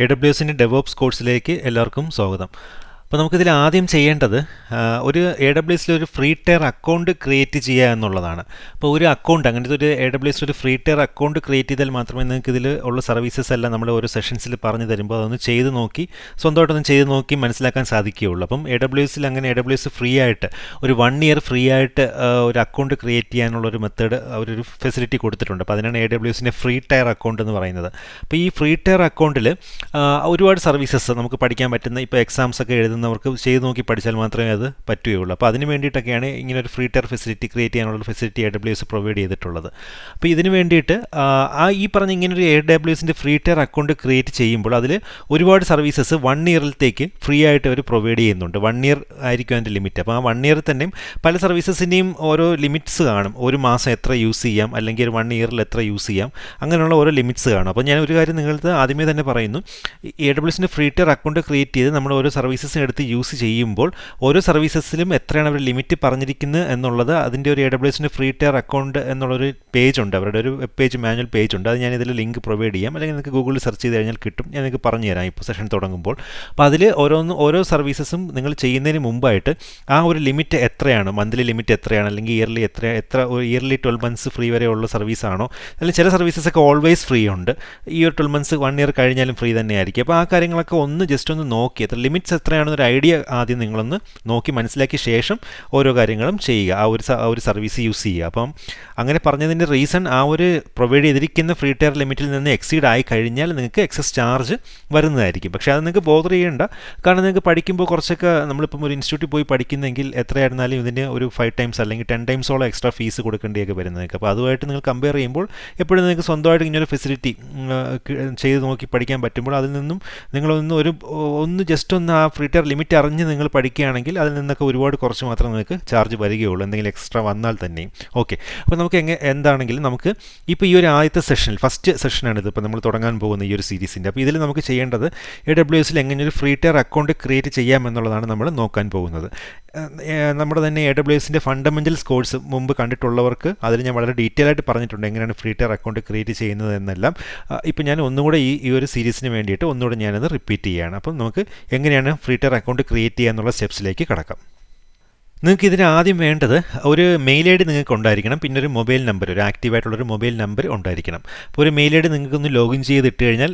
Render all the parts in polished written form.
AWSന്റെ DevOps കോഴ്സിലേക്ക് എല്ലാവർക്കും സ്വാഗതം. അപ്പോൾ നമുക്കിതിൽ ആദ്യം ചെയ്യേണ്ടത് ഒരു AWSൽ ഒരു ഫ്രീ ടയർ അക്കൗണ്ട് ക്രിയേറ്റ് ചെയ്യുക എന്നുള്ളതാണ്. അപ്പോൾ ഒരു അക്കൗണ്ട് അങ്ങനത്തെ ഒരു AWSൽ ഒരു ഫ്രീ ടയർ അക്കൗണ്ട് ക്രിയേറ്റ് ചെയ്താൽ മാത്രമേ നിങ്ങൾക്ക് ഇതിൽ ഉള്ള സർവീസസ് എല്ലാം നമ്മൾ ഓരോ സെഷൻസിൽ പറഞ്ഞു തരുമ്പോൾ അതൊന്ന് ചെയ്ത് നോക്കി സ്വന്തമായിട്ടൊന്ന് ചെയ്ത് നോക്കി മനസ്സിലാക്കാൻ സാധിക്കുകയുള്ളൂ. അപ്പം AWSൽ അങ്ങനെ AWS ഫ്രീ ആയിട്ട് ഒരു 1 ഇയർ ഫ്രീ ആയിട്ട് ഒരു അക്കൗണ്ട് ക്രിയേറ്റ് ചെയ്യാനുള്ള ഒരു മെത്തേഡ് അവരൊരു ഫെസിലിറ്റി കൊടുത്തിട്ടുണ്ട്. അപ്പോൾ അതിനാണ് AWSന്റെ ഫ്രീ ടയർ അക്കൗണ്ട് എന്ന് പറയുന്നത്. അപ്പോൾ ഈ ഫ്രീ ടയർ അക്കൗണ്ടിൽ ഒരുപാട് സർവീസസ് നമുക്ക് പഠിക്കാൻ പറ്റുന്ന ഇപ്പോൾ എക്സാംസ് ഒക്കെ എഴുതുന്നവർക്ക് ചെയ്ത് നോക്കി പഠിച്ചാൽ മാത്രമേ അത് പറ്റുകയുള്ളൂ. അപ്പോൾ അതിന് വേണ്ടിയിട്ടൊക്കെയാണ് ഇങ്ങനെ ഒരു ഫ്രീ ടയർ ഫെസിലിറ്റി ക്രിയേറ്റ് ചെയ്യാനുള്ള ഫെസിലിറ്റി AWS പ്രൊവൈഡ് ചെയ്തിട്ടുള്ളത്. അപ്പോൾ ഇതിന് വേണ്ടിയിട്ട് ഈ പറഞ്ഞ ഇങ്ങനൊരു AWSന്റെ ഫ്രീ ടയർ അക്കൗണ്ട് ക്രിയേറ്റ് ചെയ്യുമ്പോൾ അതിൽ ഒരുപാട് സർവീസസ് 1 ഇയറിലത്തേക്ക് ഫ്രീ ആയിട്ട് അവർ പ്രൊവൈഡ് ചെയ്യുന്നുണ്ട്. 1 ഇയർ ആയിരിക്കും അതിൻ്റെ ലിമിറ്റ്. അപ്പോൾ ആ 1 ഇയർ തന്നെയും പല സർവീസസിൻ്റെയും ഓരോ ലിമിറ്റ്സ് കാണും. ഒരു മാസം എത്ര യൂസ് ചെയ്യാം, അല്ലെങ്കിൽ 1 ഇയറിൽ എത്ര യൂസ് ചെയ്യാം, അങ്ങനെയുള്ള ഓരോ ലിമിറ്റ്സ് കാണും. അപ്പോൾ ഞാൻ ഒരു കാര്യം നിങ്ങൾക്ക് ആദ്യമേ തന്നെ പറയുന്നു, AWSന്റെ ഫ്രീ ടയർ അക്കൗണ്ട് ക്രിയേറ്റ് ചെയ്ത് നമ്മൾ ഓരോ സർവീസസും എടുത്ത് യൂസ് ചെയ്യുമ്പോൾ ഓരോ സർവീസസിലും എത്രയാണ് അവർ ലിമിറ്റ് പറഞ്ഞിരിക്കുന്നത് എന്നുള്ളത് അതിൻ്റെ ഒരു AWSന്റെ ഫ്രീ ടയർ അക്കൗണ്ട് എന്നുള്ളൊരു പേജ് ഉണ്ട്, അവരുടെ ഒരു വെബ് പേജ്, മാനുവൽ പേജ് ഉണ്ട്. അത് ഞാൻ ഇതിൽ ലിങ്ക് പ്രൊവൈഡ് ചെയ്യാം, അല്ലെങ്കിൽ നിങ്ങൾക്ക് ഗൂഗിളിൽ സെർച്ച് ചെയ്ത് കഴിഞ്ഞാൽ കിട്ടും. ഞാൻ നിങ്ങൾക്ക് പറഞ്ഞു തരാം ഇപ്പോൾ സെഷൻ തുടങ്ങുമ്പോൾ. അപ്പോൾ അതിൽ ഓരോ സർവീസസും നിങ്ങൾ ചെയ്യുന്നതിന് മുമ്പായിട്ട് ആ ഒരു ലിമിറ്റ് എത്രയാണ്, മന്ത്ലി ലിമിറ്റ് എത്രയാണ്, അല്ലെങ്കിൽ ഇയർലി എത്ര ഇയർലി 12 മന്ത്സ് ഫ്രീ വരെയുള്ള സർവീസാണോ, അല്ലെങ്കിൽ ചില സർവീസസൊക്കെ ഓൾവേസ് ഫ്രീ ഉണ്ട്, ഈ ഒരു 12 മന്ത്സ് 1 ഇയർ കഴിഞ്ഞാലും ഫ്രീ തന്നെ ആയിരിക്കും. അപ്പോൾ ആ കാര്യങ്ങളൊക്കെ ജസ്റ്റ് ഒന്ന് നോക്കി എത്ര ലിമിറ്റ്സ് എത്രയാണെന്നൊരു ഐഡിയ ആദ്യം നിങ്ങളൊന്ന് നോക്കി മനസ്സിലാക്കിയ ശേഷം ഓരോ കാര്യങ്ങളും ചെയ്യുക, ആ ഒരു സർവീസ് യൂസ് ചെയ്യുക. അപ്പം അങ്ങനെ പറഞ്ഞതിൻ്റെ റീസൺ ആ ഒരു പ്രൊവൈഡ് ചെയ്തിരിക്കുന്ന ഫ്രീ ടയർ ലിമിറ്റിൽ നിന്ന് എക്സീഡ് ആയി കഴിഞ്ഞാൽ നിങ്ങൾക്ക് എക്സസ് ചാർജ് വരുന്നതായിരിക്കും. പക്ഷേ അത് നിങ്ങൾക്ക് ബോദർ ചെയ്യേണ്ട, കാരണം നിങ്ങൾക്ക് പഠിക്കുമ്പോൾ കുറച്ചൊക്കെ നമ്മളിപ്പം ഒരു ഇൻസ്റ്റിറ്റ്യൂട്ടിൽ പോയി പഠിക്കുന്നെങ്കിൽ എത്രയായിരുന്നാലും ഇതിന് ഒരു 5 ടൈംസ് അല്ലെങ്കിൽ 10 ടൈംസോളം എക്സ്ട്രാ ഫീസ് കൊടുക്കേണ്ടിയൊക്കെ വരുന്നത്. അപ്പോൾ അതുമായിട്ട് നിങ്ങൾ കമ്പയർ ചെയ്യുമ്പോൾ എപ്പോഴും നിങ്ങൾക്ക് സ്വന്തമായിട്ട് ഇങ്ങനൊരു ഫെസിലിറ്റി ചെയ്ത് നോക്കി പഠിക്കാൻ പറ്റുമ്പോൾ അതിൽ നിന്നും നിങ്ങളൊന്ന് ജസ്റ്റ് ഒന്ന് ആ ഫ്രീ ടയർ ലിമിറ്റ് അറിഞ്ഞ് നിങ്ങൾ പഠിക്കുകയാണെങ്കിൽ അതിൽ നിന്നൊക്കെ ഒരുപാട് കുറച്ച് മാത്രമേ നിങ്ങൾക്ക് ചാർജ് വരികയുള്ളൂ, എന്തെങ്കിലും എക്സ്ട്രാ വന്നാൽ തന്നെയും. ഓക്കെ, അപ്പോൾ നമുക്ക് എന്താണെങ്കിലും നമുക്ക് ഇപ്പോൾ ഈ ഒരു ആദ്യത്തെ സെഷനിൽ ഫസ്റ്റ് സെഷനാണിത് ഇപ്പോൾ നമ്മൾ തുടങ്ങാൻ പോകുന്ന ഈ ഒരു സീരീസിൻ്റെ. അപ്പോൾ ഇതിൽ നമുക്ക് ചെയ്യേണ്ടത് AWSൽ എങ്ങനെ ഒരു ഫ്രീ ടയർ അക്കൗണ്ട് ക്രിയേറ്റ് ചെയ്യാമെന്നുള്ളതാണ് നമ്മൾ നോക്കാൻ പോകുന്നത്. നമ്മുടെ തന്നെ AWSന്റെ ഫണ്ടമെൻ്റൽസ് കോഴ്സ് മുമ്പ് കണ്ടിട്ടുള്ളവർക്ക് അതിൽ ഞാൻ വളരെ ഡീറ്റെയിൽ ആയിട്ട് പറഞ്ഞിട്ടുണ്ട് എങ്ങനെയാണ് ഫ്രീ ടയർ അക്കൗണ്ട് ക്രിയേറ്റ് ചെയ്യുന്നത് എന്നെല്ലാം. ഇപ്പോൾ ഞാൻ ഒന്നുകൂടെ ഈ ഒരു സീരീസിന് വേണ്ടിയിട്ട് ഒന്നുകൂടെ ഞാനത് റിപ്പീറ്റ് ചെയ്യുകയാണ്. അപ്പം നമുക്ക് എങ്ങനെയാണ് ഫ്രീ ടയർ അക്കൗണ്ട് ക്രിയേറ്റ് ചെയ്യുക എന്നുള്ള സ്റ്റെപ്സിലേക്ക് കടക്കാം. നിങ്ങൾക്ക് ഇതിന് ആദ്യം വേണ്ടത് ഒരു മെയിൽ ഐ ഡി നിങ്ങൾക്ക് ഉണ്ടായിരിക്കണം, പിന്നെ ഒരു മൊബൈൽ നമ്പർ, ഒരു ആക്റ്റീവായിട്ടുള്ളൊരു മൊബൈൽ നമ്പർ ഉണ്ടായിരിക്കണം. അപ്പോൾ ഒരു മെയിൽ ഐ ഡി നിങ്ങൾക്കൊന്ന് ലോഗിൻ ചെയ്തിട്ട് കഴിഞ്ഞാൽ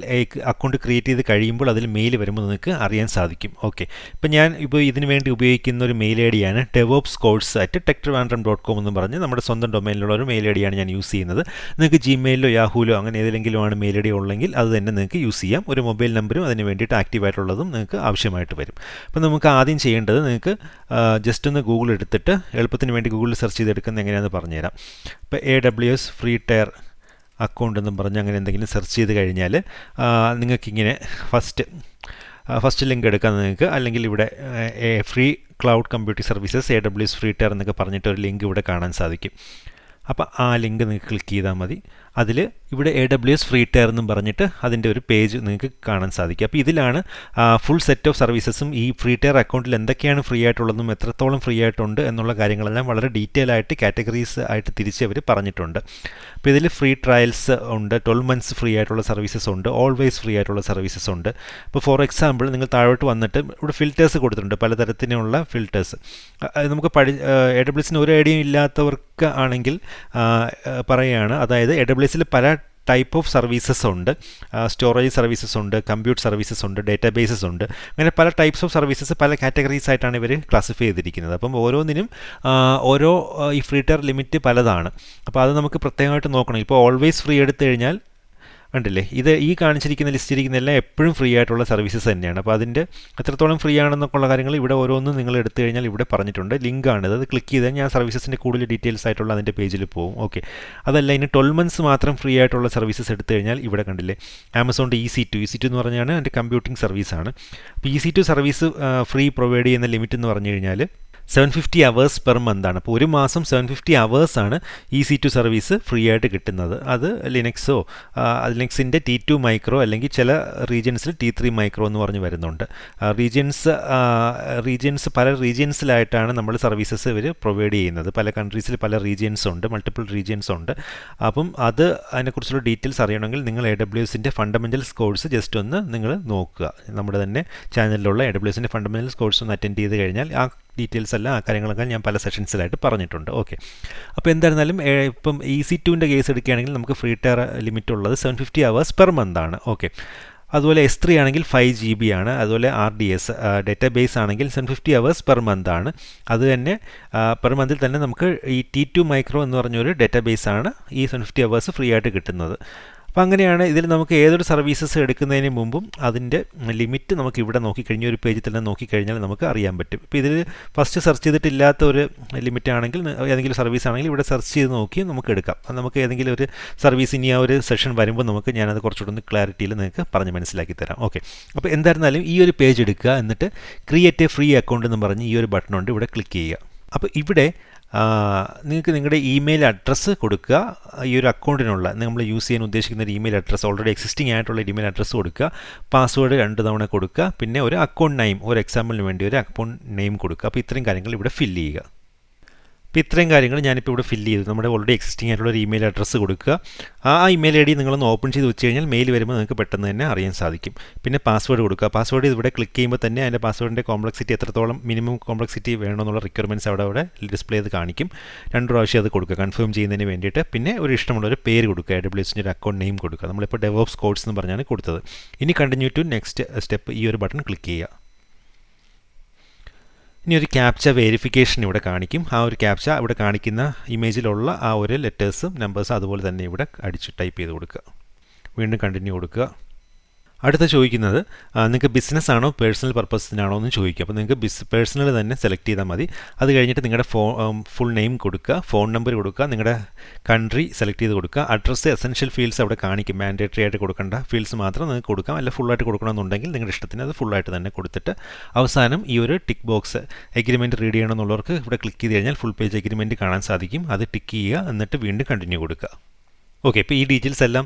അക്കൗണ്ട് ക്രിയേറ്റ് ചെയ്ത് കഴിയുമ്പോൾ അതിൽ മെയിൽ വരുമ്പോൾ നിങ്ങൾക്ക് അറിയാൻ സാധിക്കും. ഓക്കെ, ഇപ്പോൾ ഞാൻ ഇതിന് വേണ്ടി ഉപയോഗിക്കുന്ന ഒരു മെയിൽ ഐ ഡിയാണ് DevOpsCourse@Trivandrum.com എന്ന് പറഞ്ഞ് നമ്മുടെ സ്വന്തം ഡൊമൈനിലുള്ള ഒരു മെയിൽ ഐ ഡിയാണ് ഞാൻ യൂസ് ചെയ്യുന്നത്. നിങ്ങൾക്ക് ജിമെയിലോ യാഹൂലോ അങ്ങനെ ഏതെങ്കിലും ആണ് മെയിൽ ഐ ഡി ഉള്ളെങ്കിൽ അത് തന്നെ നിങ്ങൾക്ക് യൂസ് ചെയ്യാം. ഒരു മൊബൈൽ നമ്പറും അതിന് വേണ്ടിയിട്ട് ആക്റ്റീവായിട്ടുള്ളതും നിങ്ങൾക്ക് ആവശ്യമായിട്ട് വരും. അപ്പോൾ നമുക്ക് ആദ്യം ചെയ്യേണ്ടത്, നിങ്ങൾക്ക് ജസ്റ്റ് ഒന്ന് ഗൂഗിൾ എടുത്തിട്ട് എളുപ്പത്തിന് വേണ്ടി ഗൂഗിളിൽ സെർച്ച് ചെയ്തെടുക്കുന്നത് എങ്ങനെയാണെന്ന് പറഞ്ഞുതരാം. ഇപ്പോൾ AWS ഫ്രീ ടയർ അക്കൗണ്ട് എന്നും പറഞ്ഞ് അങ്ങനെ എന്തെങ്കിലും സെർച്ച് ചെയ്ത് കഴിഞ്ഞാൽ നിങ്ങൾക്കിങ്ങനെ ഫസ്റ്റ് ലിങ്ക് എടുക്കാൻ നിങ്ങൾക്ക്, അല്ലെങ്കിൽ ഇവിടെ free cloud computing services AWS free tier എന്നൊക്കെ പറഞ്ഞിട്ട് ഒരു ലിങ്ക് ഇവിടെ കാണാൻ സാധിക്കും. അപ്പോൾ ആ ലിങ്ക് നിങ്ങൾക്ക് ക്ലിക്ക് ചെയ്താൽ മതി. അതിൽ ഇവിടെ AWS ഫ്രീ ടയർ എന്നും പറഞ്ഞിട്ട് അതിൻ്റെ ഒരു പേജ് നിങ്ങൾക്ക് കാണാൻ സാധിക്കും. അപ്പോൾ ഇതിലാണ് ഫുൾ സെറ്റ് ഓഫ് സർവീസസും ഈ ഫ്രീ ടയർ അക്കൗണ്ടിൽ എന്തൊക്കെയാണ് ഫ്രീ ആയിട്ടുള്ളതും എത്രത്തോളം ഫ്രീ ആയിട്ടുണ്ട് എന്നുള്ള കാര്യങ്ങളെല്ലാം വളരെ ഡീറ്റെയിൽ ആയിട്ട് കാറ്റഗറീസ് ആയിട്ട് തിരിച്ച് അവർ പറഞ്ഞിട്ടുണ്ട്. അപ്പോൾ ഇതിൽ ഫ്രീ ട്രയൽസ് ഉണ്ട്, 12 മന്ത്സ് ഫ്രീ ആയിട്ടുള്ള സർവീസസ് ഉണ്ട്, ഓൾവേസ് ഫ്രീ ആയിട്ടുള്ള സർവീസസ് ഉണ്ട്. ഇപ്പോൾ ഫോർ എക്സാമ്പിൾ നിങ്ങൾ താഴോട്ട് വന്നിട്ട് ഇവിടെ ഫിൽറ്റേഴ്സ് കൊടുത്തിട്ടുണ്ട്, പലതരത്തിലുള്ള ഫിൽറ്റേഴ്സ്. നമുക്ക് AWSന് ഒരു ഐഡിയയും ഇല്ലാത്തവർക്ക് ആണെങ്കിൽ പറയുകയാണ്, അതായത് AWSൽ പല ടൈപ്പ് ഓഫ് സർവീസസ് ഉണ്ട്. സ്റ്റോറേജ് സർവീസസ് ഉണ്ട്, കമ്പ്യൂട്ട് സർവീസസ് ഉണ്ട്, ഡേറ്റാബേസസ് ഉണ്ട്. അങ്ങനെ പല ടൈപ്സ് ഓഫ് സർവീസസ് പല കാറ്റഗറീസ് ആയിട്ടാണ് ഇവർ ക്ലാസിഫൈ ചെയ്തിരിക്കുന്നത്. അപ്പം ഓരോന്നിനും ഈ ഫ്രീ ടയർ ലിമിറ്റ് പലതാണ്. അപ്പോൾ അത് നമുക്ക് പ്രത്യേകമായിട്ട് നോക്കണം. ഇപ്പോൾ ഓൾവേസ് ഫ്രീ എടുത്തു കഴിഞ്ഞാൽ കണ്ടില്ലേ, ഈ കാണിച്ചിരിക്കുന്ന ലിസ്റ്റിരിക്കുന്ന എല്ലാം എപ്പോഴും ഫ്രീ ആയിട്ടുള്ള സർവീസസ് തന്നെയാണ്. അപ്പോൾ അതിൻ്റെ എത്രത്തോളം ഫ്രീ ആണെന്നൊക്കെയുള്ള കാര്യങ്ങൾ ഇവിടെ ഓരോന്നും നിങ്ങൾ എടുത്തു കഴിഞ്ഞാൽ ഇവിടെ പറഞ്ഞിട്ടുണ്ട്. ലിങ്കാണിത്, അത് ക്ലിക്ക് ചെയ്താൽ ഞാൻ സർവീസസിൻ്റെ കൂടുതൽ ഡീറ്റെയിൽസ് ആയിട്ടുള്ള അതിൻ്റെ പേജിൽ പോകും. ഓക്കെ, അതല്ല ഇനി 12 മന്ത്സ് മാത്രം ഫ്രീ ആയിട്ടുള്ള സർവീസസ് എടുത്തു കഴിഞ്ഞാൽ ഇവിടെ കണ്ടില്ലേ, ആമസോണിൻ്റെ EC2 എന്ന് പറഞ്ഞാൽ എൻ്റെ കമ്പ്യൂട്ടിംഗ് സർവീസാണ്. അപ്പോൾ EC2 സർവീസ് ഫ്രീ പ്രൊവൈഡ് ചെയ്യുന്ന ലിമിറ്റ് എന്ന് പറഞ്ഞു കഴിഞ്ഞാൽ 750 പെർ മന്ത് ആണ്. അപ്പോൾ ഒരു മാസം 750 EC2 സർവീസ് ഫ്രീ ആയിട്ട് കിട്ടുന്നത്. അത് ലിനക്സോ ലിനക്സിൻ്റെ T2 മൈക്രോ അല്ലെങ്കിൽ ചില റീജിയൻസിൽ T3 മൈക്രോ എന്ന് പറഞ്ഞ് വരുന്നുണ്ട്. റീജിയൻസ് പല റീജിയൻസിലായിട്ടാണ് നമ്മൾ സർവീസസ് ഇവർ പ്രൊവൈഡ് ചെയ്യുന്നത്. പല കൺട്രീസിൽ പല റീജിയൻസ് ഉണ്ട്, മൾട്ടിപ്പിൾ റീജിയൻസ് ഉണ്ട്. അപ്പം അതിനെക്കുറിച്ചുള്ള ഡീറ്റെയിൽസ് അറിയണമെങ്കിൽ നിങ്ങൾ AWSൻ്റെ ഫണ്ടമെൻ്റൽസ് കോഴ്സ് ജസ്റ്റ് ഒന്ന് നിങ്ങൾ നോക്കുക. നമ്മുടെ തന്നെ ചാനലിലുള്ള AWSൻ്റെ ഫണ്ടമെൻ്റൽസ് കോഴ്സ് ഒന്ന് അറ്റൻഡ് ചെയ്ത് കഴിഞ്ഞാൽ ആ ഡീറ്റെയിൽസ് എല്ലാം, ആ കാര്യങ്ങളൊക്കെ ഞാൻ പല സെഷൻസിലായിട്ട് പറഞ്ഞിട്ടുണ്ട്. ഓക്കെ, അപ്പോൾ എന്തായിരുന്നാലും ഇപ്പം EC2ൻ്റെ കേസ് എടുക്കുകയാണെങ്കിൽ നമുക്ക് ഫ്രീ ടയർ ലിമിറ്റ് ഉള്ളത് 750 പെർ മന്ത് ആണ്. ഓക്കെ, അതുപോലെ S3 ആണെങ്കിൽ 5 GB ആണ്. അതുപോലെ RDS ഡേറ്റാബേസ് ആണെങ്കിൽ 750 പെർ മന്ത് ആണ്. അത് തന്നെ പെർ മന്തിൽ തന്നെ നമുക്ക് ഈ T2 മൈക്രോ എന്ന് പറഞ്ഞൊരു ഡേറ്റാബേസ് ആണ് ഈ 750 ഫ്രീ ആയിട്ട് കിട്ടുന്നത്. അപ്പോൾ അങ്ങനെയാണ് ഇതിൽ നമുക്ക് ഏതൊരു സർവീസസ് എടുക്കുന്നതിന് മുമ്പും അതിൻ്റെ ലിമിറ്റ് നമുക്ക് ഇവിടെ നോക്കിക്കഴിഞ്ഞാൽ ഒരു പേജിൽ തന്നെ നോക്കിക്കഴിഞ്ഞാൽ നമുക്ക് അറിയാൻ പറ്റും. ഇപ്പോൾ ഇതിൽ ഫസ്റ്റ് സെർച്ച് ചെയ്തിട്ടില്ലാത്ത ഒരു ലിമിറ്റ് ആണെങ്കിൽ, ഏതെങ്കിലും സർവീസ് ആണെങ്കിൽ ഇവിടെ സെർച്ച് ചെയ്ത് നോക്കി നമുക്ക് എടുക്കാം. നമുക്ക് ഏതെങ്കിലും ഒരു സർവീസ് ഇനി ആ ഒരു സെഷൻ വരുമ്പോൾ നമുക്ക് ഞാനത് കുറച്ചുകൂടെ ഒന്ന് ക്ലാരിറ്റിയിൽ നിങ്ങൾക്ക് പറഞ്ഞ് മനസ്സിലാക്കി തരാം. ഓക്കെ, അപ്പോൾ എന്തായിരുന്നാലും ഈ ഒരു പേജ് എടുക്കുക, എന്നിട്ട് ക്രിയേറ്റ് എ ഫ്രീ അക്കൗണ്ട് എന്ന് പറഞ്ഞ് ഈ ഒരു ബട്ടൺ ഉണ്ട്, ഇവിടെ ക്ലിക്ക് ചെയ്യുക. അപ്പോൾ ഇവിടെ നിങ്ങൾക്ക് നിങ്ങളുടെ ഇമെയിൽ അഡ്രസ്സ് കൊടുക്കുക. ഈ ഒരു അക്കൗണ്ടിനുള്ള നമ്മൾ യൂസ് ചെയ്യാൻ ഉദ്ദേശിക്കുന്ന ഒരു ഇമെയിൽ അഡ്രസ്സ്, ഓൾറെഡി എക്സിസ്റ്റിംഗ് ആയിട്ടുള്ള ഒരു ഇമെയിൽ അഡ്രസ്സ് കൊടുക്കുക. പാസ്വേഡ് 2 തവണ കൊടുക്കുക. പിന്നെ ഒരു അക്കൗണ്ട് നെയിം, ഒരു എക്സാമ്പിളിന് വേണ്ടി ഒരു അക്കൗണ്ട് നെയിം കൊടുക്കുക. അപ്പോൾ ഇത്രയും കാര്യങ്ങൾ ഇവിടെ ഫില്ല് ചെയ്യുക. അപ്പോൾ ഇത്രയും കാര്യങ്ങൾ ഞാനിപ്പോൾ ഇവിടെ ഫില്ല് ചെയ്തു. നമ്മുടെ ഓൾറെഡി എക്സിസ്റ്റിംഗ് ആയിട്ടുള്ള ഒരു ഇമെയിൽ അഡ്രസ്സ് കൊടുക്കുക. ആ ഇമെയിൽ ID നിങ്ങളൊന്ന് ഓപ്പൺ ചെയ്ത് വെച്ച് കഴിഞ്ഞാൽ മെയിൽ വരുമ്പോൾ നിങ്ങൾക്ക് പെട്ടെന്ന് തന്നെ അറിയാൻ സാധിക്കും. പിന്നെ പാസ്വേഡ് കൊടുക്കുക. പാസ്വേഡ് ഇവിടെ ക്ലിക്ക് ചെയ്യുമ്പോൾ തന്നെ അതിൻ്റെ പാസ്വേഡിൻ്റെ കോംപ്ലക്സിറ്റി എത്രത്തോളം മിനിമം കോംപ്ലക്സിറ്റി വേണമെന്നുള്ള റിക്വയർമെൻറ്റ്സ് അവിടെ ഡിസ്പ്ലേ ചെയ്ത് കാണിക്കും. 2 പ്രാവശ്യം അത് കൊടുക്കുക കൺഫേം ചെയ്യുന്നതിന് വേണ്ടിയിട്ട്. പിന്നെ ഒരു ഇഷ്ടമുള്ളൊരു പേര് കൊടുക്കുക, AWSൻ്റെ ഒരു അക്കൗണ്ട് നെയിം കൊടുക്കുക. നമ്മളിപ്പോൾ DevOps കോഴ്സ് എന്ന് പറഞ്ഞാണ് കൊടുത്തത്. ഇനി കണ്ടിന്യൂ ടു നെക്സ്റ്റ് സ്റ്റെപ്പ്, ഈ ഒരു ബട്ടൺ ക്ലിക്ക് ചെയ്യുക. ഇനി ഒരു ക്യാപ്ച വെരിഫിക്കേഷൻ ഇവിടെ കാണിക്കും. ആ ഒരു ക്യാപ്ച ഇവിടെ കാണിക്കുന്ന ഇമേജിലുള്ള ആ ഒരു ലെറ്റേഴ്സും നമ്പേഴ്സും അതുപോലെ തന്നെ ഇവിടെ അടിച്ച് ടൈപ്പ് ചെയ്ത് കൊടുക്കുക. വീണ്ടും കണ്ടിന്യൂ കൊടുക്കുക. അടുത്ത ചോദിക്കുന്നത് നിങ്ങൾക്ക് ബിസിനസ് ആണോ പേഴ്സണൽ പർപ്പസിനാണോ എന്ന് ചോദിക്കുക. അപ്പോൾ നിങ്ങൾക്ക് പേഴ്സണൽ തന്നെ സെലക്ട് ചെയ്താൽ മതി. അത് കഴിഞ്ഞിട്ട് നിങ്ങളുടെ ഫുൾ നെയിം കൊടുക്കുക, ഫോൺ നമ്പർ കൊടുക്കുക, നിങ്ങളുടെ കൺട്രി സെലക്ട് ചെയ്ത് കൊടുക്കുക. അഡ്രസ്സ് എസെൻഷ്യൽ ഫീൽഡ്സ് അവിടെ കാണിക്കും. മാൻഡേറ്ററി ആയിട്ട് കൊടുക്കേണ്ട ഫീൽഡ്സ് മാത്രം നിങ്ങൾക്ക് കൊടുക്കാം. അല്ല ഫുള്ളായിട്ട് കൊടുക്കണമെന്നുണ്ടെങ്കിൽ നിങ്ങളുടെ ഇഷ്ടത്തിന് അത് ഫുള്ളായിട്ട് തന്നെ കൊടുത്തിട്ട് അവസാനം ഈ ഒരു ടിക്ക് ബോക്സ് എഗ്രിമെൻറ്റ് റീഡ് ചെയ്യണമെന്നുള്ളവർക്ക് ഇവിടെ ക്ലിക്ക് ചെയ്ത് കഴിഞ്ഞാൽ ഫുൾ പേജ് എഗ്രിമെൻറ്റ് കാണാൻ സാധിക്കും. അത് ടിക്ക് ചെയ്യുക, എന്നിട്ട് വീണ്ടും കണ്ടിന്യൂ കൊടുക്കുക. ഓക്കെ, ഇപ്പോൾ ഈ ഡീറ്റെയിൽസ് എല്ലാം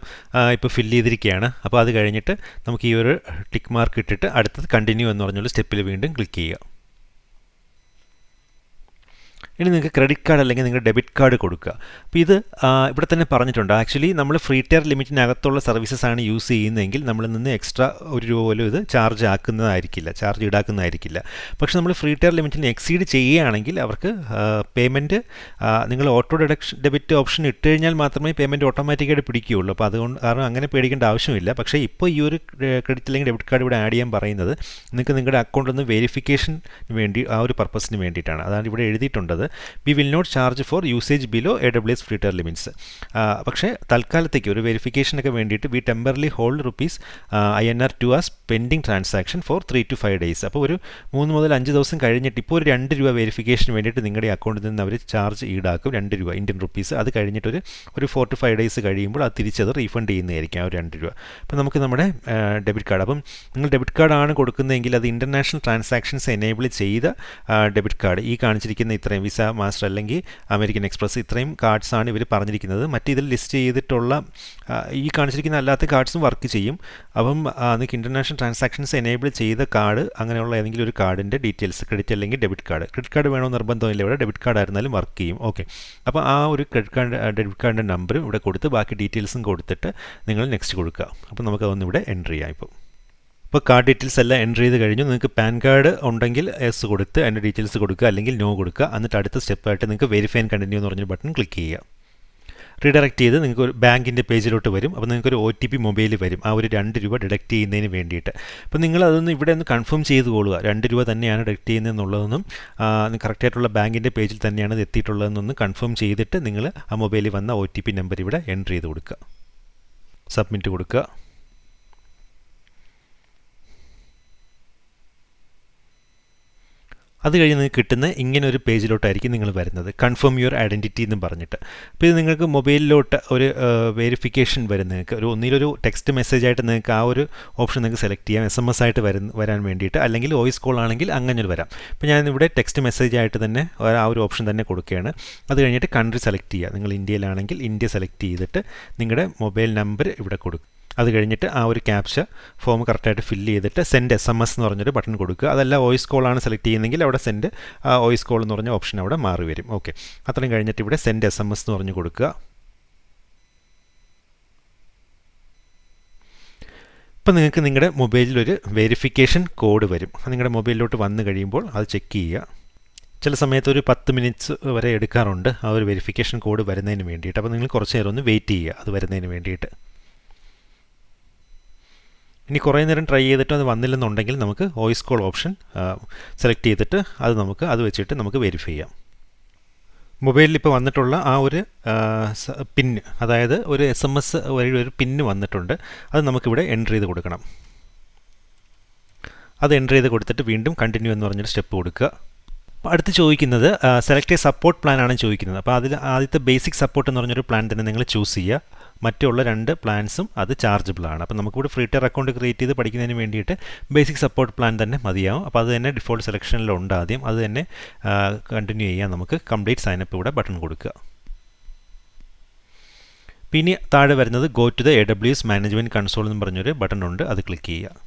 ഇപ്പോൾ ഫില്ല് ചെയ്തിരിക്കുകയാണ്. അപ്പോൾ അത് കഴിഞ്ഞിട്ട് നമുക്ക് ഈ ഒരു ടിക്ക് മാർക്ക് ഇട്ടിട്ട് അടുത്തത് കണ്ടിന്യൂ എന്ന് പറഞ്ഞുള്ള സ്റ്റെപ്പിൽ വീണ്ടും ക്ലിക്ക് ചെയ്യുക. ഇനി നിങ്ങൾക്ക് ക്രെഡിറ്റ് കാർഡ് അല്ലെങ്കിൽ നിങ്ങളുടെ ഡെബിറ്റ് കാർഡ് കൊടുക്കുക. അപ്പോൾ ഇത് ഇവിടെ തന്നെ പറഞ്ഞിട്ടുണ്ട്. ആക്ച്വലി നമ്മൾ ഫ്രീ ടയർ ലിമിറ്റിനകത്തുള്ള സർവീസസ് ആണ് യൂസ് ചെയ്യുന്നതെങ്കിൽ നമ്മളിൽ നിന്ന് എക്സ്ട്രാ ₹1 പോലും ഇത് ചാർജ് ഈടാക്കുന്നതായിരിക്കില്ല. പക്ഷേ നമ്മൾ ഫ്രീ ടയർ ലിമിറ്റിന് എക്സീഡ് ചെയ്യുകയാണെങ്കിൽ അവർക്ക് പേയ്മെൻറ്റ് നിങ്ങൾ ഓട്ടോ ഡെബിറ്റ് ഓപ്ഷൻ ഇട്ട് കഴിഞ്ഞാൽ മാത്രമേ പേയ്മെൻറ്റ് ഓട്ടോമാറ്റിക്കായിട്ട് പിടിക്കുകയുള്ളൂ. അപ്പോൾ അതുകൊണ്ട് കാരണം അങ്ങനെ പേടിക്കേണ്ട ആവശ്യമില്ല. പക്ഷേ ഇപ്പോൾ ഈ ഒരു ക്രെഡിറ്റ് അല്ലെങ്കിൽ ഡെബിറ്റ് കാർഡ് ഇവിടെ ആഡ് ചെയ്യാൻ പറയുന്നത് നിങ്ങൾക്ക് നിങ്ങളുടെ അക്കൗണ്ട് ഒന്ന് വെരിഫിക്കേഷന് വേണ്ടി, ആ ഒരു പർപ്പസിന് വേണ്ടിയിട്ടാണ്. അതാണ് ഇവിടെ എഴുതിയിട്ടുള്ളത്. We will not charge for usage below AWS free tier limits. പക്ഷേ തൽക്കാലത്തേക്ക് ഒരു വെരിഫിക്കേഷനൊക്കെ വേണ്ടിയിട്ട് we temporarily hold ₹INR 2 as pending transaction for 3 to 5 days. അപ്പോൾ ഒരു 3 മുതൽ 5 ദിവസം കഴിഞ്ഞിട്ട് ഇപ്പോൾ ഒരു ₹2 വെരിഫിക്കേഷന് വേണ്ടിയിട്ട് നിങ്ങളുടെ അക്കൗണ്ടിൽ നിന്ന് അവർ ചാർജ് ഈടാക്കും, ₹2 ഇന്ത്യൻ റുപ്പീസ്. അത് കഴിഞ്ഞിട്ട് ഒരു 4 to 5 days കഴിയുമ്പോൾ അത് തിരിച്ചത് റീഫണ്ട് ചെയ്യുന്നതായിരിക്കും ആ ഒരു ₹2. അപ്പോൾ നമുക്ക് നമ്മുടെ ഡെബിറ്റ് കാർഡ്, അപ്പം നിങ്ങൾ ഡെബിറ്റ് കാർഡാണ് കൊടുക്കുന്നതെങ്കിൽ അത് ഇൻ്റർനാഷണൽ ട്രാൻസാക്ഷൻസ് എനേബിൾ ചെയ്ത ഡെബിറ്റ് കാർഡ്, ഈ കാണിച്ചിരിക്കുന്ന ഇത്രയും വിസ, മാസ്റ്റർ അല്ലെങ്കിൽ അമേരിക്കൻ എക്സ്പ്രസ്, ഇത്രയും കാർഡ്സാണ് ഇവർ പറഞ്ഞിരിക്കുന്നത്. മറ്റിതിൽ ലിസ്റ്റ് ചെയ്തിട്ടുള്ള ഈ കാണിച്ചിരിക്കുന്ന അല്ലാത്ത കാർഡ്സും വർക്ക് ചെയ്യും. അപ്പം നിങ്ങൾക്ക് ഇൻ്റർനാഷണൽ ട്രാൻസാക്ഷൻസ് എനേബിൾ ചെയ്ത കാർഡ്, അങ്ങനെയുള്ള ഏതെങ്കിലും ഒരു കാർഡിൻ്റെ ഡീറ്റെയിൽസ്, ക്രെഡിറ്റ് അല്ലെങ്കിൽ ഡെബിറ്റ് കാർഡ് വേണമെന്ന് നിർബന്ധമില്ല. ഇവിടെ ഡെബിറ്റ് കാർഡ് ആയിരുന്നാലും വർക്ക് ചെയ്യും. ഓക്കെ, അപ്പോൾ ആ ഒരു ഡെബിറ്റ് കാർഡിൻ്റെ നമ്പറും ഇവിടെ കൊടുത്ത് ബാക്കി ഡീറ്റെയിൽസും കൊടുത്തിട്ട് നിങ്ങൾ നെക്സ്റ്റ് കൊടുക്കുക. അപ്പോൾ നമുക്കതൊന്ന് ഇവിടെ എൻ്റർ ചെയ്യാം. ഇപ്പോൾ കാർഡ് ഡീറ്റെയിൽസ് എല്ലാം എൻ്റർ ചെയ്ത് കഴിഞ്ഞു. നിങ്ങൾക്ക് പാൻ കാർഡ് ഉണ്ടെങ്കിൽ എസ് കൊടുത്ത് അതിൻ്റെ ഡീറ്റെയിൽസ് കൊടുക്കുക, അല്ലെങ്കിൽ നോ കൊടുക്കുക. എന്നിട്ട് അടുത്ത സ്റ്റെപ്പായിട്ട് നിങ്ങൾക്ക് വെരിഫൈ ആൻഡ് കണ്ടിന്യൂ എന്ന് പറഞ്ഞൊരു ബട്ടൺ ക്ലിക്ക് ചെയ്യുക. റീഡയറക്റ്റ് ചെയ്ത് നിങ്ങൾക്ക് ഒരു ബാങ്കിൻ്റെ പേജിലോട്ട് വരും. അപ്പോൾ നിങ്ങൾക്കൊരു OTP മൊബൈലിൽ വരും, ആ ഒരു ₹2 ഡിഡക്റ്റ് ചെയ്യുന്നതിന് വേണ്ടിയിട്ട്. അപ്പോൾ നിങ്ങൾ അതൊന്ന് ഇവിടെ ഒന്ന് കൺഫേം ചെയ്ത് കൊള്ളുക, ₹2 തന്നെയാണ് ഡിഡക്റ്റ് ചെയ്യുന്നതെന്നുള്ളതൊന്നും കറക്റ്റായിട്ടുള്ള ബാങ്കിൻ്റെ പേജിൽ തന്നെയാണ് ഇത് എത്തിയിട്ടുള്ളതെന്നൊന്ന് കൺഫേം ചെയ്തിട്ട് നിങ്ങൾ ആ മൊബൈലിൽ വന്ന OTP നമ്പർ ഇവിടെ എൻ്റർ ചെയ്ത് കൊടുക്കുക, സബ്മിറ്റ് കൊടുക്കുക. അത് കഴിഞ്ഞ് നിങ്ങൾക്ക് കിട്ടുന്ന ഇങ്ങനെ ഒരു പേജിലോട്ടായിരിക്കും നിങ്ങൾ വരുന്നത്, കൺഫേം യുവർ ഐഡൻറ്റിറ്റി എന്നും പറഞ്ഞിട്ട്. അപ്പോൾ ഇത് നിങ്ങൾക്ക് മൊബൈലിലോട്ട് ഒരു വെരിഫിക്കേഷൻ വരും. നിങ്ങൾക്ക് ഒന്നിലൊരു ടെക്സ്റ്റ് മെസ്സേജ് ആയിട്ട് നിങ്ങൾക്ക് ആ ഒരു ഓപ്ഷൻ നിങ്ങൾക്ക് സെലക്ട് ചെയ്യാം, SMS ആയിട്ട് വരാൻ വേണ്ടിയിട്ട്, അല്ലെങ്കിൽ വോയിസ് കോൾ ആണെങ്കിൽ അങ്ങനെ വരാം. അപ്പോൾ ഞാനിവിടെ ടെക്സ്റ്റ് മെസ്സേജ് ആയിട്ട് തന്നെ ആ ഒരു ഓപ്ഷൻ തന്നെ കൊടുക്കുകയാണ്. അത് കഴിഞ്ഞിട്ട് കൺട്രി സെലക്ട് ചെയ്യുക. നിങ്ങൾ ഇന്ത്യയിലാണെങ്കിൽ ഇന്ത്യ സെലക്ട് ചെയ്തിട്ട് നിങ്ങളുടെ മൊബൈൽ നമ്പർ ഇവിടെ കൊടുക്കുക. അത് കഴിഞ്ഞിട്ട് ആ ഒരു ക്യാപ്ച ഫോം കറക്റ്റായിട്ട് ഫില്ല് ചെയ്തിട്ട് സെൻഡ് SMS എന്ന് പറഞ്ഞൊരു ബട്ടൺ കൊടുക്കുക. അതല്ല വോയിസ് കോളാണ് സെലക്ട് ചെയ്യുന്നതെങ്കിൽ അവിടെ സെൻഡ് വോയിസ് കോൾ എന്ന് പറഞ്ഞ ഓപ്ഷൻ അവിടെ മാറി വരും. ഓക്കെ, അത്രയും കഴിഞ്ഞിട്ട് ഇവിടെ സെൻഡ് SMS എന്ന് പറഞ്ഞ് കൊടുക്കുക. ഇപ്പം നിങ്ങൾക്ക് നിങ്ങളുടെ മൊബൈലിലൊരു വെരിഫിക്കേഷൻ കോഡ് വരും. നിങ്ങളുടെ മൊബൈലിലോട്ട് വന്നു കഴിയുമ്പോൾ അത് ചെക്ക് ചെയ്യുക. ചില സമയത്ത് ഒരു 10 മിനിറ്റ്സ് വരെ എടുക്കാറുണ്ട് ആ ഒരു വെരിഫിക്കേഷൻ കോഡ് വരുന്നതിന് വേണ്ടിയിട്ട്. അപ്പോൾ നിങ്ങൾ കുറച്ച് നേരം ഒന്ന് വെയിറ്റ് ചെയ്യുക അത് വരുന്നതിന് വേണ്ടിയിട്ട്. ഇനി കുറേ നേരം ട്രൈ ചെയ്തിട്ട് അത് വന്നില്ലെന്നുണ്ടെങ്കിൽ നമുക്ക് വോയിസ് കോൾ ഓപ്ഷൻ സെലക്ട് ചെയ്തിട്ട് അത് വെച്ചിട്ട് നമുക്ക് വെരിഫൈ ചെയ്യാം. മൊബൈലിൽ ഇപ്പോൾ വന്നിട്ടുള്ള ആ ഒരു പിന്ന്, അതായത് ഒരു SMS വഴി ഒരു പിന്ന് വന്നിട്ടുണ്ട്. അത് നമുക്കിവിടെ എൻ്റർ ചെയ്ത് കൊടുക്കണം. അത് എൻ്റർ ചെയ്ത് കൊടുത്തിട്ട് വീണ്ടും കണ്ടിന്യൂ എന്ന് പറഞ്ഞൊരു സ്റ്റെപ്പ് കൊടുക്കുക. അടുത്ത് ചോദിക്കുന്നത് സെലക്ട് എ സപ്പോർട്ട് പ്ലാൻ ആണ് ചോദിക്കുന്നത്. അപ്പോൾ അതിൽ ആദ്യത്തെ ബേസിക് സപ്പോർട്ട് എന്ന് പറഞ്ഞൊരു പ്ലാൻ തന്നെ നിങ്ങൾ ചൂസ് ചെയ്യുക. മറ്റുള്ള 2 പ്ലാൻസും അത് ചാർജബിൾ ആണ്. അപ്പോൾ നമുക്കിവിടെ ഫ്രീ ടയർ അക്കൗണ്ട് ക്രിയേറ്റ് ചെയ്ത് പഠിക്കുന്നതിന് വേണ്ടിയിട്ട് ബേസിക് സപ്പോർട്ട് പ്ലാൻ തന്നെ മതിയാവും. അപ്പോൾ അത് തന്നെ ഡിഫോൾട്ട് സെലക്ഷനിലുണ്ട് ആദ്യം. അത് തന്നെ കണ്ടിന്യൂ ചെയ്യാൻ നമുക്ക് കംപ്ലീറ്റ് സൈനപ്പ് ഇവിടെ ബട്ടൺ കൊടുക്കുക. പിന്നെ താഴെ വരുന്നത് go to the AWS management console എന്ന് പറഞ്ഞൊരു ബട്ടൺ ഉണ്ട്, അത് ക്ലിക്ക് ചെയ്യുക.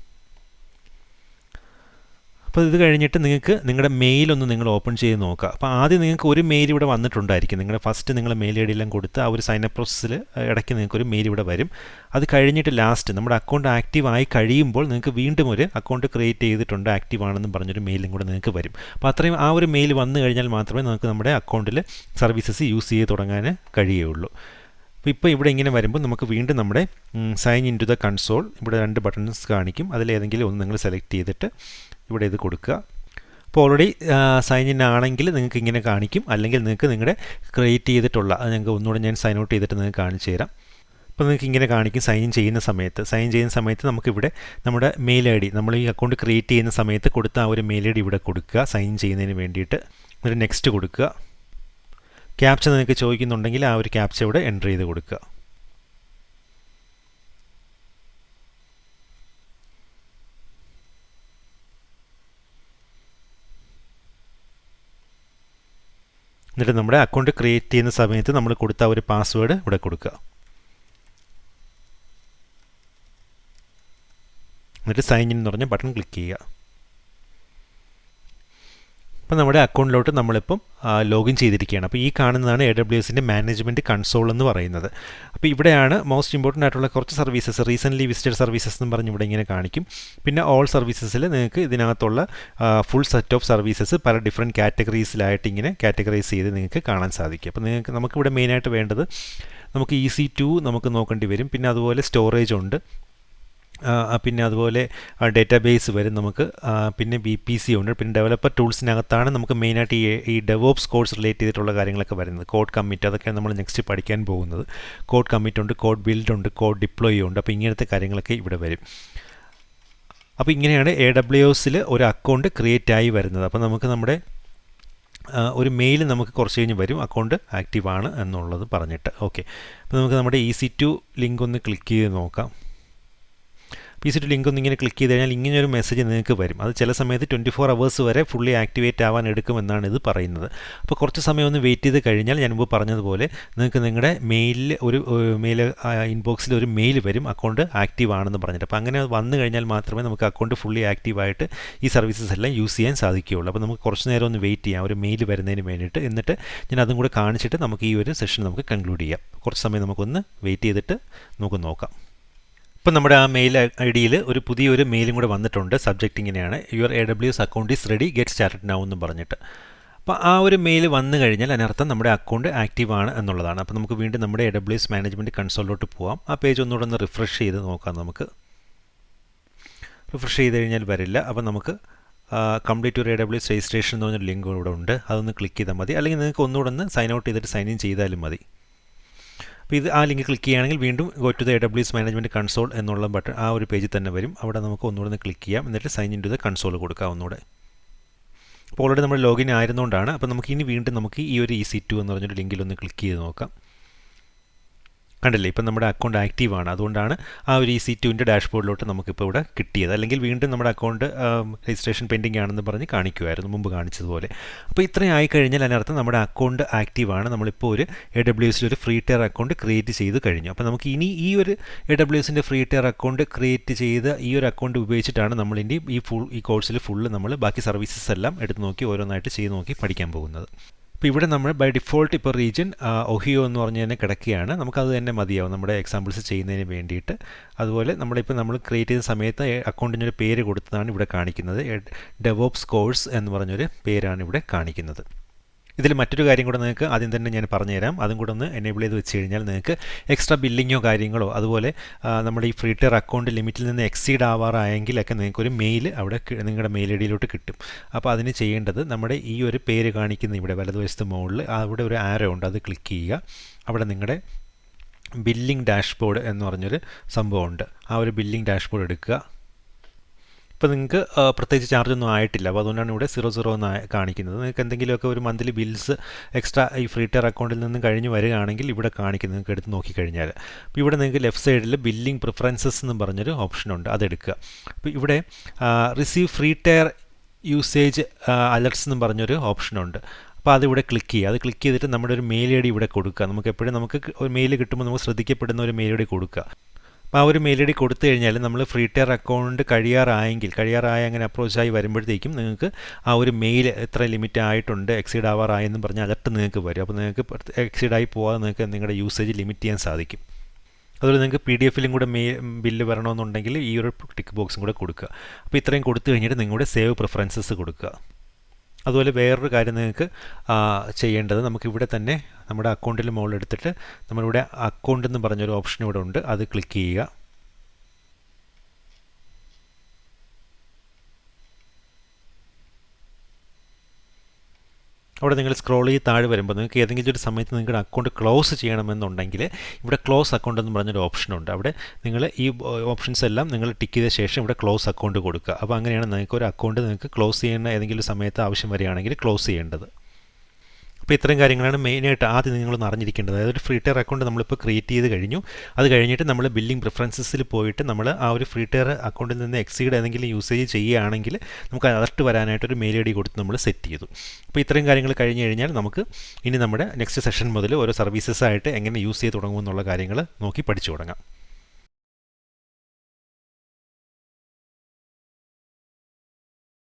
അപ്പോൾ ഇത് കഴിഞ്ഞിട്ട് നിങ്ങൾക്ക് നിങ്ങളുടെ മെയിലൊന്ന് നിങ്ങൾ ഓപ്പൺ ചെയ്ത് നോക്കുക. അപ്പോൾ ആദ്യം നിങ്ങൾക്ക് ഒരു മെയിൽ ഇവിടെ വന്നിട്ടുണ്ടായിരിക്കും. നിങ്ങളുടെ ഫസ്റ്റ് നിങ്ങൾ മെയിൽ ഐ ഡി എല്ലാം കൊടുത്ത് ആ ഒരു സൈനപ്പ് പ്രോസസ്സിൽ ഇടയ്ക്ക് നിങ്ങൾക്കൊരു മെയിൽ ഇവിടെ വരും. അത് കഴിഞ്ഞിട്ട് ലാസ്റ്റ് നമ്മുടെ അക്കൗണ്ട് ആക്റ്റീവ് ആയി കഴിയുമ്പോൾ നിങ്ങൾക്ക് വീണ്ടും ഒരു അക്കൗണ്ട് ക്രിയേറ്റ് ചെയ്തിട്ടുണ്ട്, ആക്റ്റീവ് ആണെന്നും പറഞ്ഞൊരു മെയിലും കൂടെ നിങ്ങൾക്ക് വരും. അപ്പോൾ അത്രയും ആ ഒരു മെയിൽ വന്നു കഴിഞ്ഞാൽ മാത്രമേ നമുക്ക് നമ്മുടെ അക്കൗണ്ടിൽ സർവീസസ് യൂസ് ചെയ്ത് തുടങ്ങാൻ കഴിയുകയുള്ളൂ. അപ്പോൾ ഇപ്പോൾ ഇവിടെ ഇങ്ങനെ വരുമ്പോൾ നമുക്ക് വീണ്ടും നമ്മുടെ sign in to the console ഇവിടെ 2 ബട്ടൺസ് കാണിക്കും. അതിലേതെങ്കിലും ഒന്ന് നിങ്ങൾ സെലക്ട് ചെയ്തിട്ട് ഇവിടെ ഇത് കൊടുക്കുക. അപ്പോൾ ഓൾറെഡി സൈൻ ഇൻ ആണെങ്കിൽ നിങ്ങൾക്ക് ഇങ്ങനെ കാണിക്കും, അല്ലെങ്കിൽ നിങ്ങൾക്ക് നിങ്ങളുടെ ക്രിയേറ്റ് ചെയ്തിട്ടുള്ള അത് ഞങ്ങൾക്ക് ഒന്നുകൂടെ ഞാൻ സൈൻ ഔട്ട് ചെയ്തിട്ട് നിങ്ങൾക്ക് കാണിച്ചു തരാം. അപ്പോൾ നിങ്ങൾക്ക് ഇങ്ങനെ കാണിക്കും സൈൻ ഇൻ ചെയ്യുന്ന സമയത്ത് നമുക്കിവിടെ നമ്മുടെ മെയിൽ ഐ ഡി നമ്മൾ ഈ അക്കൗണ്ട് ക്രിയേറ്റ് ചെയ്യുന്ന സമയത്ത് കൊടുത്ത ആ ഒരു മെയിൽ ഐ ഡി ഇവിടെ കൊടുക്കുക സൈൻ ചെയ്യുന്നതിന് വേണ്ടിയിട്ട്. എന്നിട്ട് നെക്സ്റ്റ് കൊടുക്കുക. ക്യാപ്ച നിങ്ങൾക്ക് ചോദിക്കുന്നുണ്ടെങ്കിൽ ആ ഒരു ക്യാപ്ച ഇവിടെ എൻ്റർ ചെയ്ത് കൊടുക്കുക. എന്നിട്ട് നമ്മുടെ അക്കൗണ്ട് ക്രിയേറ്റ് ചെയ്യുന്ന സമയത്ത് നമ്മൾ കൊടുത്ത ഒരു പാസ്വേഡ് ഇവിടെ കൊടുക്കുക. എന്നിട്ട് സൈൻ ഇൻ എന്ന് പറഞ്ഞ ബട്ടൺ ക്ലിക്ക് ചെയ്യുക. അപ്പോൾ നമ്മുടെ അക്കൗണ്ടിലോട്ട് നമ്മളിപ്പം ലോഗിൻ ചെയ്തിരിക്കുകയാണ്. അപ്പോൾ ഈ കാണുന്നതാണ് AWSൻ്റെ മാനേജ്മെൻറ്റ് കൺസോൾ എന്ന് പറയുന്നത്. അപ്പോൾ ഇവിടെയാണ് മോസ്റ്റ് ഇമ്പോർട്ടൻ്റ് ആയിട്ടുള്ള കുറച്ച് സർവീസസ്, റീസെൻ്റ്ലി വിസിറ്റഡ് സർവീസസ് എന്ന് പറഞ്ഞ് ഇവിടെ ഇങ്ങനെ കാണിക്കും. പിന്നെ ഓൾ സർവീസസിൽ നിങ്ങൾക്ക് ഇതിനകത്തുള്ള ഫുൾ സെറ്റ് ഓഫ് സർവീസസ് പല ഡിഫറെൻറ്റ് കാറ്റഗറീസിലായിട്ട് ഇങ്ങനെ കാറ്റഗറൈസ് ചെയ്ത് നിങ്ങൾക്ക് കാണാൻ സാധിക്കും. അപ്പോൾ നമുക്കിവിടെ മെയിനായിട്ട് വേണ്ടത് നമുക്ക് EC2 നമുക്ക് നോക്കേണ്ടി വരും. പിന്നെ അതുപോലെ സ്റ്റോറേജ് ഉണ്ട്, പിന്നെ അതുപോലെ ഡേറ്റാബേസ് വരും നമുക്ക്, പിന്നെ BPC ഉണ്ട്. പിന്നെ ഡെവലപ്പർ ടൂൾസിനകത്താണ് നമുക്ക് മെയിനായിട്ട് ഈ ഡെവോപ്സ് കോഡ്സ് റിലേറ്റ് ചെയ്തിട്ടുള്ള കാര്യങ്ങളൊക്കെ വരുന്നത്. കോഡ് കമ്മിറ്റ് അതൊക്കെയാണ് നമ്മൾ നെക്സ്റ്റ് പഠിക്കാൻ പോകുന്നത്. കോഡ് കമ്മിറ്റ് ഉണ്ട്, കോഡ് ബിൽഡ് ഉണ്ട്, കോഡ് ഡിപ്ലോയ് ഉണ്ട്. അപ്പോൾ ഇങ്ങനത്തെ കാര്യങ്ങളൊക്കെ ഇവിടെ വരും. അപ്പോൾ ഇങ്ങനെയാണ് AWSൽ ഒരു അക്കൗണ്ട് ക്രിയേറ്റ് ആയി വരുന്നത്. അപ്പോൾ നമുക്ക് നമ്മുടെ ഒരു മെയിൽ നമുക്ക് കുറച്ച് കഴിഞ്ഞ് വരും അക്കൗണ്ട് ആക്റ്റീവ് ആണ് എന്നുള്ളത് പറഞ്ഞിട്ട്. ഓക്കെ, അപ്പോൾ നമുക്ക് നമ്മുടെ EC2 ലിങ്ക് ഒന്ന് ക്ലിക്ക് ചെയ്ത് നോക്കാം. EC2 ലിങ്ക് ഒന്ന് ഇങ്ങനെ ക്ലിക്ക് ചെയ്ത് കഴിഞ്ഞാൽ ഇങ്ങനെ ഒരു മെസ്സേജ് നിങ്ങൾക്ക് വരും. അത് ചില സമയത്ത് 24 അവേഴ്സ് വരെ ഫുള്ളി ആക്ടിവേറ്റ് ആവാൻ എടുക്കുമെന്നാണ് ഇത് പറയുന്നത്. അപ്പോൾ കുറച്ച് സമയം ഒന്ന് വെയിറ്റ് ചെയ്ത് കഴിഞ്ഞാൽ ഞാൻ മുമ്പ് പറഞ്ഞതുപോലെ നിങ്ങൾക്ക് നിങ്ങളുടെ മെയിലിൽ ഒരു മെയിൽ ഇൻബോക്സിൽ ഒരു മെയിൽ വരും അക്കൗണ്ട് ആക്റ്റീവ് ആണെന്ന് പറഞ്ഞിട്ട്. അപ്പോൾ അങ്ങനെ വന്നു കഴിഞ്ഞാൽ മാത്രമേ നമുക്ക് അക്കൗണ്ട് ഫുള്ളി ആക്റ്റീവായിട്ട് ഈ സർവീസസ് എല്ലാം യൂസ് ചെയ്യാൻ സാധിക്കുകയുള്ളൂ. അപ്പോൾ നമുക്ക് കുറച്ച് നേരം ഒന്ന് വെയിറ്റ് ചെയ്യാം ഒരു മെയിൽ വരുന്നതിന് വേണ്ടിയിട്ട്. എന്നിട്ട് ഞാൻ അതും കൂടെ കാണിച്ചിട്ട് നമുക്ക് ഈ ഒരു സെഷൻ നമുക്ക് കൺക്ലൂഡ് ചെയ്യാം. കുറച്ച് സമയം നമുക്കൊന്ന് വെയിറ്റ് ചെയ്തിട്ട് നമുക്ക് നോക്കാം. ഇപ്പോൾ നമ്മുടെ ആ മെയിൽ ഐ ഡിയിൽ ഒരു പുതിയൊരു മെയിലും കൂടെ വന്നിട്ടുണ്ട്. സബ്ജക്റ്റ് ഇങ്ങനെയാണ്, your AWS account is ready, get started now എന്ന് പറഞ്ഞിട്ട്. അപ്പോൾ ആ ഒരു മെയിൽ വന്നു കഴിഞ്ഞാൽ അതിനർത്ഥം നമ്മുടെ അക്കൗണ്ട് ആക്റ്റീവ് ആണ് എന്നുള്ളതാണ്. അപ്പോൾ നമുക്ക് വീണ്ടും നമ്മുടെ AWS മാനേജ്മെൻറ്റ് കൺസോളിലോട്ട് പോകാം. ആ പേജ് ഒന്നുകൂടെ ഒന്ന് റിഫ്രഷ് ചെയ്ത് നോക്കാം. നമുക്ക് റിഫ്രഷ് ചെയ്ത് കഴിഞ്ഞാൽ വരില്ല. അപ്പോൾ നമുക്ക് കംപ്ലീറ്റ് ഒരു AWS രജിസ്ട്രേഷൻ എന്ന് പറഞ്ഞൊരു ലിങ്ക് ഇവിടെ ഉണ്ട്, അതൊന്ന് ക്ലിക്ക് ചെയ്താൽ മതി. അല്ലെങ്കിൽ നിങ്ങൾക്ക് ഒന്നുകൂടെ ഒന്ന് സൈൻ ഔട്ട് ചെയ്തിട്ട് സൈൻ ഇൻ ചെയ്താലും മതി. അപ്പോൾ ഇത് ആ ലിങ്ക് ക്ലിക്ക് ചെയ്യുകയാണെങ്കിൽ വീണ്ടും go to the AWS management console എന്നുള്ള ബട്ടൺ ആ ഒരു പേജിൽ തന്നെ വരും. അവിടെ നമുക്ക് ഒന്നുകൂടെ ഒന്ന് ക്ലിക്ക് ചെയ്യാം. എന്നിട്ട് sign in to the console കൊടുക്കാം ഒന്നുകൂടെ. അപ്പോൾ ഓൾറെഡി നമ്മൾ ലോഗിൻ ആയിരുന്നുകൊണ്ടാണ്. അപ്പോൾ നമുക്ക് ഇനി വീണ്ടും നമുക്ക് ഈ ഒരു EC2 എന്ന് പറഞ്ഞൊരു ലിങ്കിലൊന്ന് ക്ലിക്ക് ചെയ്ത് നോക്കാം. കണ്ടില്ലേ, ഇപ്പം നമ്മുടെ അക്കൗണ്ട് ആക്റ്റീവാണ്. അതുകൊണ്ടാണ് ആ ഒരു EC2ൻ്റെ ഡാഷ്ബോർഡിലോട്ട് നമുക്കിപ്പോൾ ഇവിടെ കിട്ടിയത്. അല്ലെങ്കിൽ വീണ്ടും നമ്മുടെ അക്കൗണ്ട് രജിസ്ട്രേഷൻ പെൻഡിങ് ആണെന്ന് പറഞ്ഞ് കാണിക്കുമായിരുന്നു മുമ്പ് കാണിച്ചതുപോലെ. അപ്പോൾ ഇത്രയും ആയിക്കഴിഞ്ഞാൽ അതിനർത്ഥം നമ്മുടെ അക്കൗണ്ട് ആക്റ്റീവാണ്. നമ്മളിപ്പോൾ ഒരു AWSൽ ഒരു ഫ്രീ ടയർ അക്കൗണ്ട് ക്രിയേറ്റ് ചെയ്ത് കഴിഞ്ഞു. അപ്പോൾ നമുക്ക് ഇനി ഈ ഒരു AWSൻ്റെ ഫ്രീ ടയർ അക്കൗണ്ട് ക്രിയേറ്റ് ചെയ്ത് ഈ ഒരു അക്കൗണ്ട് ഉപയോഗിച്ചിട്ടാണ് നമ്മളിനി ഈ കോഴ്സിൽ ഫുള്ള് നമ്മൾ ബാക്കി സർവീസസ് എല്ലാം എടുത്ത് നോക്കി ഓരോന്നായിട്ട് ചെയ്ത് നോക്കി പഠിക്കാൻ പോകുന്നത്. ഇപ്പോൾ ഇവിടെ നമ്മൾ ബൈ ഡിഫോൾട്ട് ഇപ്പോൾ റീജിയൻ ഒഹിയോ എന്ന് പറഞ്ഞ് തന്നെ കിടക്കുകയാണ്. നമുക്കത് തന്നെ മതിയാവും നമ്മുടെ എക്സാമ്പിൾസ് ചെയ്യുന്നതിന് വേണ്ടിയിട്ട്. അതുപോലെ നമ്മൾ ക്രിയേറ്റ് ചെയ്ത സമയത്ത് അക്കൗണ്ടിനൊരു പേര് കൊടുത്തതാണ് ഇവിടെ കാണിക്കുന്നത്. DevOps കോഴ്സ് എന്ന് പറഞ്ഞൊരു പേരാണ് ഇവിടെ കാണിക്കുന്നത്. ഇതിൽ മറ്റൊരു കാര്യം കൂടെ നിങ്ങൾക്ക് ആദ്യം തന്നെ ഞാൻ പറഞ്ഞുതരാം. അതും കൂടെ ഒന്ന് എനേബിൾ ചെയ്ത് വെച്ച് കഴിഞ്ഞാൽ നിങ്ങൾക്ക് എക്സ്ട്രാ ബില്ലിങ്ങോ കാര്യങ്ങളോ അതുപോലെ നമ്മുടെ ഈ ഫ്രീ ടയർ അക്കൗണ്ട് ലിമിറ്റിൽ നിന്ന് എക്സീഡ് ആവാറായെങ്കിലൊക്കെ നിങ്ങൾക്കൊരു മെയിൽ അവിടെ നിങ്ങളുടെ മെയിൽ ഐ ഡിയിലോട്ട് കിട്ടും. അപ്പോൾ അതിന് ചെയ്യേണ്ടത് നമ്മുടെ ഈ ഒരു പേര് കാണിക്കുന്ന ഇവിടെ വലതുവശത്ത് മുകളിൽ അവിടെ ഒരു ആരോ ഉണ്ട്, അത് ക്ലിക്ക് ചെയ്യുക. അവിടെ നിങ്ങളുടെ ബില്ലിംഗ് ഡാഷ്ബോർഡ് എന്ന് പറഞ്ഞൊരു സംഭവമുണ്ട്. ആ ഒരു ബില്ലിംഗ് ഡാഷ്ബോർഡ് എടുക്കുക. ഇപ്പോൾ നിങ്ങൾക്ക് പ്രത്യേകിച്ച് ചാർജൊന്നും ആയിട്ടില്ല. അപ്പോൾ അതുകൊണ്ടാണ് ഇവിടെ 00 എന്ന് കാണിക്കുന്നത്. നിങ്ങൾക്ക് എന്തെങ്കിലുമൊക്കെ ഒരു മന്ത്ലി ബിൽസ് എക്സ്ട്രാ ഈ ഫ്രീ ടയർ അക്കൗണ്ടിൽ നിന്ന് കഴിഞ്ഞ് വരികയാണെങ്കിൽ ഇവിടെ കാണിക്കുന്നത് നിങ്ങൾക്ക് എടുത്ത് നോക്കിക്കഴിഞ്ഞാൽ. അപ്പോൾ ഇവിടെ നിങ്ങൾക്ക് ലെഫ്റ്റ് സൈഡിൽ ബില്ലിംഗ് പ്രിഫറൻസസ് എന്ന് പറഞ്ഞൊരു ഓപ്ഷനുണ്ട്, അതെടുക്കുക. അപ്പോൾ ഇവിടെ receive free tyre usage alerts എന്ന് പറഞ്ഞൊരു ഓപ്ഷനുണ്ട്. അപ്പോൾ അതിവിടെ ക്ലിക്ക് ചെയ്യുക. അത് ക്ലിക്ക് ചെയ്തിട്ട് നമ്മുടെ ഒരു മെയിൽ ഐ ഡി ഇവിടെ കൊടുക്കുക. നമുക്ക് എപ്പോഴും നമുക്ക് ഒരു മെയിൽ കിട്ടുമ്പോൾ നമുക്ക് ശ്രദ്ധിക്കപ്പെടുന്ന ഒരു മെയിൽ ഐ ഡി കൊടുക്കുക. അപ്പോൾ ആ ഒരു മെയിൽ ഐ ഡി കൊടുത്തു കഴിഞ്ഞാൽ നമ്മൾ ഫ്രീ ടയർ അക്കൗണ്ട് കഴിയാറായി അങ്ങനെ അപ്രോച്ചായി വരുമ്പോഴത്തേക്കും നിങ്ങൾക്ക് ആ ഒരു മെയിൽ എത്ര ലിമിറ്റ് ആയിട്ടുണ്ട്, എക്സീഡ് ആവാറായെന്നും പറഞ്ഞ് അലർട്ട് നിങ്ങൾക്ക് വരും. അപ്പോൾ നിങ്ങൾക്ക് എക്സീഡായി പോകാതെ നിങ്ങൾക്ക് നിങ്ങളുടെ യൂസേജ് ലിമിറ്റ് ചെയ്യാൻ സാധിക്കും. അതുപോലെ നിങ്ങൾക്ക് PDF-ലും കൂടെ ബില്ല് വരണമെന്നുണ്ടെങ്കിൽ ഈ ഒരു ടിക്ക് ബോക്സും കൂടെ കൊടുക്കുക. അപ്പോൾ ഇത്രയും കൊടുത്തു കഴിഞ്ഞിട്ട് നിങ്ങളുടെ സേവ് പ്രിഫറൻസസ് കൊടുക്കുക. അതുപോലെ വേറൊരു കാര്യം നിങ്ങൾക്ക് ചെയ്യേണ്ടത്, നമുക്കിവിടെ തന്നെ നമ്മുടെ അക്കൗണ്ടിൽ മുകളിൽ എടുത്തിട്ട് നമ്മളിവിടെ അക്കൗണ്ട് എന്ന് പറഞ്ഞൊരു ഓപ്ഷൻ ഇവിടെ ഉണ്ട്, അത് ക്ലിക്ക് ചെയ്യുക. അവിടെ നിങ്ങൾ സ്ക്രോൾ ചെയ്ത് താഴെ വരുമ്പോൾ നിങ്ങൾക്ക് ഏതെങ്കിലും ഒരു സമയത്ത് നിങ്ങളുടെ അക്കൗണ്ട് ക്ലോസ് ചെയ്യണമെന്നുണ്ടെങ്കിൽ ഇവിടെ ക്ലോസ് അക്കൗണ്ട് എന്ന് പറഞ്ഞൊരു ഓപ്ഷനുണ്ട്. അവിടെ നിങ്ങൾ ഈ ഓപ്ഷൻസ് എല്ലാം നിങ്ങൾ ടിക്ക് ചെയ്ത ശേഷം ഇവിടെ ക്ലോസ് അക്കൗണ്ട് കൊടുക്കുക. അപ്പോൾ അങ്ങനെയാണ് നിങ്ങൾക്ക് ഒരു അക്കൗണ്ട് നിങ്ങൾക്ക് ക്ലോസ് ചെയ്യുന്ന ഏതെങ്കിലും സമയത്ത് ആവശ്യം വരികയാണെങ്കിൽ ക്ലോസ് ചെയ്യേണ്ടത്. അപ്പോൾ ഇത്രയും കാര്യങ്ങളാണ് മെയിനായിട്ട് ആദ്യം നിങ്ങളൊന്ന് അറിഞ്ഞിരിക്കേണ്ടത്. അതായത് ഒരു ഫ്രീ ടയർ അക്കൗണ്ട് നമ്മളിപ്പോൾ ക്രിയേറ്റ് ചെയ്ത് കഴിഞ്ഞു. അത് കഴിഞ്ഞിട്ട് നമ്മൾ ബില്ലിംഗ് പ്രിഫറൻസസിൽ പോയിട്ട് നമ്മൾ ആ ഒരു ഫ്രീ ടയർ അക്കൗണ്ടിൽ നിന്ന് എക്സീഡ് ഏതെങ്കിലും യൂസേജ് ചെയ്യുകയാണെങ്കിൽ നമുക്ക് അലർട്ട് വരാനായിട്ടൊരു മെയിൽ ഐ ഡി കൊടുത്ത് നമ്മൾ സെറ്റ് ചെയ്തു. അപ്പോൾ ഇത്രയും കാര്യങ്ങൾ കഴിഞ്ഞ് കഴിഞ്ഞാൽ നമുക്ക് ഇനി നമ്മുടെ നെക്സ്റ്റ് സെഷൻ മുതൽ ഓരോ സർവീസസ് ആയിട്ട് എങ്ങനെ യൂസ് ചെയ്ത് തുടങ്ങുമെന്നുള്ള കാര്യങ്ങൾ നോക്കി പഠിച്ചു തുടങ്ങാം.